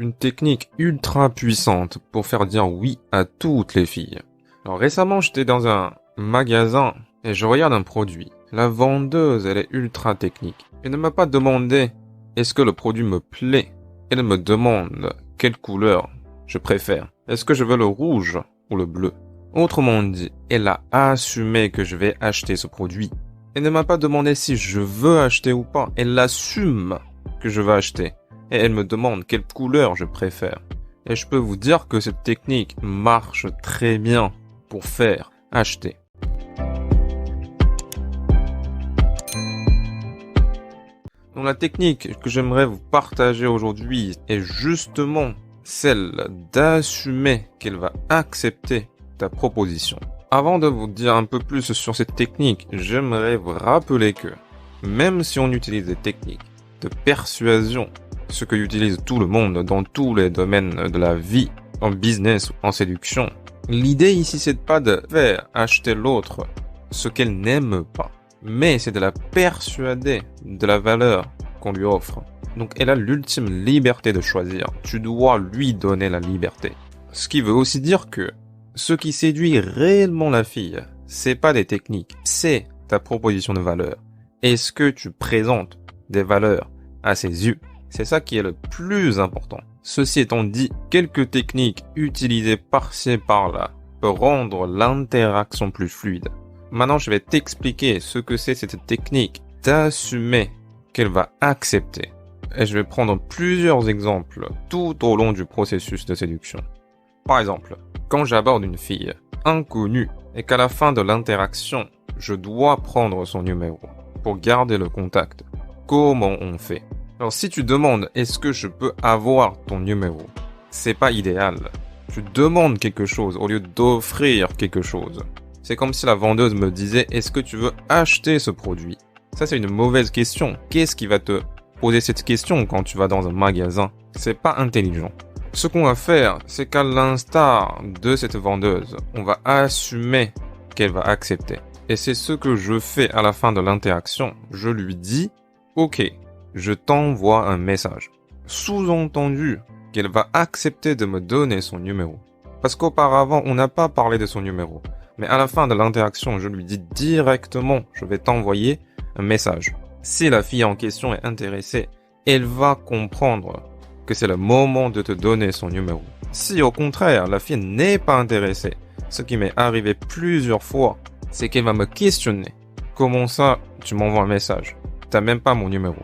une technique ultra puissante pour faire dire oui à toutes les filles. Alors récemment, j'étais dans un magasin et je regarde un produit. La vendeuse, elle est ultra technique. Elle ne m'a pas demandé est-ce que le produit me plaît. Elle me demande quelle couleur je préfère. Est-ce que je veux le rouge ou le bleu? Autrement dit, elle a assumé que je vais acheter ce produit. Elle ne m'a pas demandé si je veux acheter ou pas. Elle assume que je veux acheter. Et elle me demande quelle couleur je préfère. Et je peux vous dire que cette technique marche très bien pour faire acheter. Donc la technique que j'aimerais vous partager aujourd'hui est justement celle d'assumer qu'elle va accepter ta proposition. Avant de vous dire un peu plus sur cette technique, j'aimerais vous rappeler que même si on utilise des techniques de persuasion, ce que utilise tout le monde dans tous les domaines de la vie, en business ou en séduction, l'idée ici c'est pas de faire acheter l'autre ce qu'elle n'aime pas, mais c'est de la persuader de la valeur qu'on lui offre. Donc elle a l'ultime liberté de choisir. Tu dois lui donner la liberté. Ce qui veut aussi dire que ce qui séduit réellement la fille, c'est pas des techniques, c'est ta proposition de valeur. Est-ce que tu présentes des valeurs à ses yeux? C'est ça qui est le plus important. Ceci étant dit, quelques techniques utilisées par-ci et par-là peuvent rendre l'interaction plus fluide. Maintenant, je vais t'expliquer ce que c'est cette technique d'assumer qu'elle va accepter. Et je vais prendre plusieurs exemples tout au long du processus de séduction. Par exemple, quand j'aborde une fille inconnue et qu'à la fin de l'interaction, je dois prendre son numéro pour garder le contact, comment on fait? Alors si tu demandes est-ce que je peux avoir ton numéro, c'est pas idéal. Tu demandes quelque chose au lieu d'offrir quelque chose. C'est comme si la vendeuse me disait est-ce que tu veux acheter ce produit? Ça c'est une mauvaise question. Qu'est-ce qui va te poser cette question quand tu vas dans un magasin? C'est pas intelligent. Ce qu'on va faire, c'est qu'à l'instar de cette vendeuse, on va assumer qu'elle va accepter. Et c'est ce que je fais à la fin de l'interaction. Je lui dis ok, je t'envoie un message. Sous-entendu qu'elle va accepter de me donner son numéro. Parce qu'auparavant, on n'a pas parlé de son numéro. Mais à la fin de l'interaction, je lui dis directement, je vais t'envoyer un message. Si la fille en question est intéressée, elle va comprendre que c'est le moment de te donner son numéro. Si au contraire, la fille n'est pas intéressée, ce qui m'est arrivé plusieurs fois, c'est qu'elle va me questionner. Comment ça, tu m'envoies un message? T'as même pas mon numéro.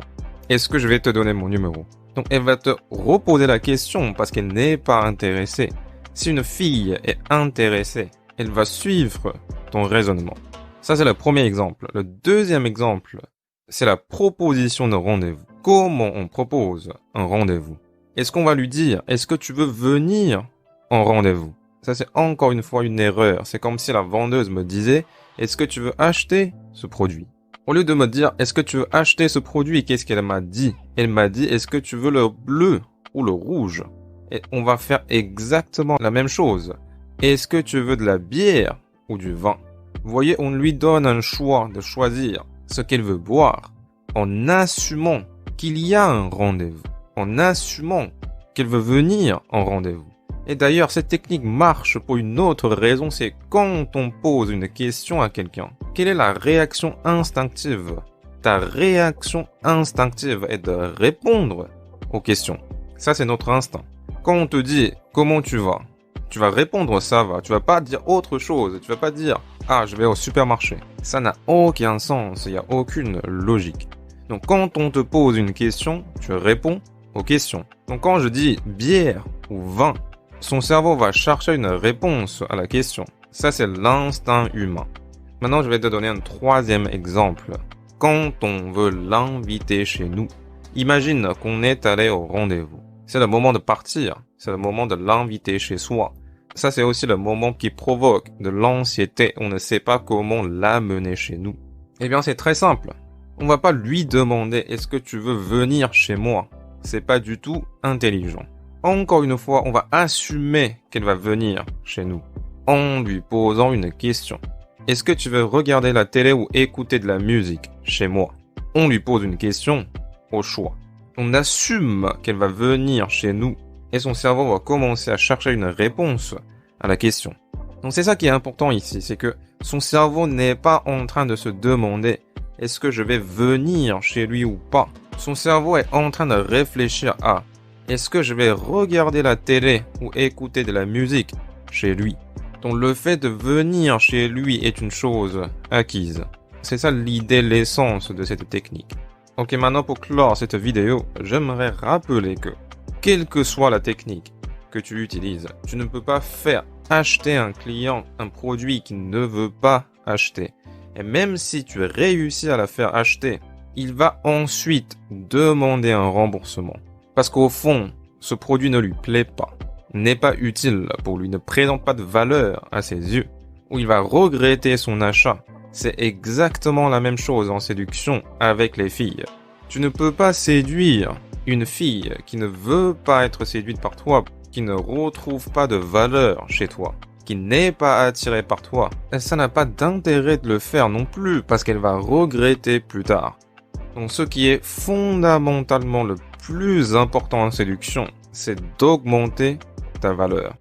Est-ce que je vais te donner mon numéro? Donc elle va te reposer la question parce qu'elle n'est pas intéressée. Si une fille est intéressée, elle va suivre ton raisonnement. Ça, c'est le premier exemple. Le deuxième exemple, c'est la proposition de rendez-vous. Comment on propose un rendez-vous? Est-ce qu'on va lui dire, est-ce que tu veux venir en rendez-vous? Ça, c'est encore une fois une erreur. C'est comme si la vendeuse me disait, est-ce que tu veux acheter ce produit? Au lieu de me dire, est-ce que tu veux acheter ce produit? Qu'est-ce qu'elle m'a dit? Elle m'a dit, est-ce que tu veux le bleu ou le rouge? Et on va faire exactement la même chose. Est-ce que tu veux de la bière ou du vin? Vous voyez, on lui donne un choix de choisir ce qu'elle veut boire en assumant qu'il y a un rendez-vous, en assumant qu'elle veut venir en rendez-vous. Et d'ailleurs, cette technique marche pour une autre raison, c'est quand on pose une question à quelqu'un, quelle est la réaction instinctive? Ta réaction instinctive est de répondre aux questions. Ça, c'est notre instinct. Quand on te dit « Comment tu vas ?» Tu vas répondre « Ça va ». Tu vas pas dire autre chose. Tu vas pas dire « Ah, je vais au supermarché ». Ça n'a aucun sens. Il n'y a aucune logique. Donc, quand on te pose une question, tu réponds aux questions. Donc, quand je dis « bière » ou « vin », son cerveau va chercher une réponse à la question. Ça, c'est l'instinct humain. Maintenant, je vais te donner un troisième exemple. Quand on veut l'inviter chez nous, imagine qu'on est allé au rendez-vous. C'est le moment de partir. C'est le moment de l'inviter chez soi. Ça, c'est aussi le moment qui provoque de l'anxiété. On ne sait pas comment l'amener chez nous. Eh bien, c'est très simple. On va pas lui demander « Est-ce que tu veux venir chez moi ?» C'est pas du tout intelligent. Encore une fois, on va assumer qu'elle va venir chez nous en lui posant une question. Est-ce que tu veux regarder la télé ou écouter de la musique chez moi? On lui pose une question au choix. On assume qu'elle va venir chez nous et son cerveau va commencer à chercher une réponse à la question. Donc c'est ça qui est important ici, c'est que son cerveau n'est pas en train de se demander est-ce que je vais venir chez lui ou pas. Son cerveau est en train de réfléchir à est-ce que je vais regarder la télé ou écouter de la musique chez lui. Donc le fait de venir chez lui est une chose acquise. C'est ça l'idée, l'essence de cette technique. Ok, maintenant pour clore cette vidéo, j'aimerais rappeler que, quelle que soit la technique que tu utilises, tu ne peux pas faire acheter un client un produit qu'il ne veut pas acheter. Et même si tu réussis à la faire acheter, il va ensuite demander un remboursement. Parce qu'au fond, ce produit ne lui plaît pas, n'est pas utile pour lui, ne présente pas de valeur à ses yeux, ou il va regretter son achat. C'est exactement la même chose en séduction avec les filles. Tu ne peux pas séduire une fille qui ne veut pas être séduite par toi, qui ne retrouve pas de valeur chez toi, qui n'est pas attirée par toi. Et ça n'a pas d'intérêt de le faire non plus, parce qu'elle va regretter plus tard. Donc ce qui est fondamentalement le plus important en séduction, c'est d'augmenter ta valeur.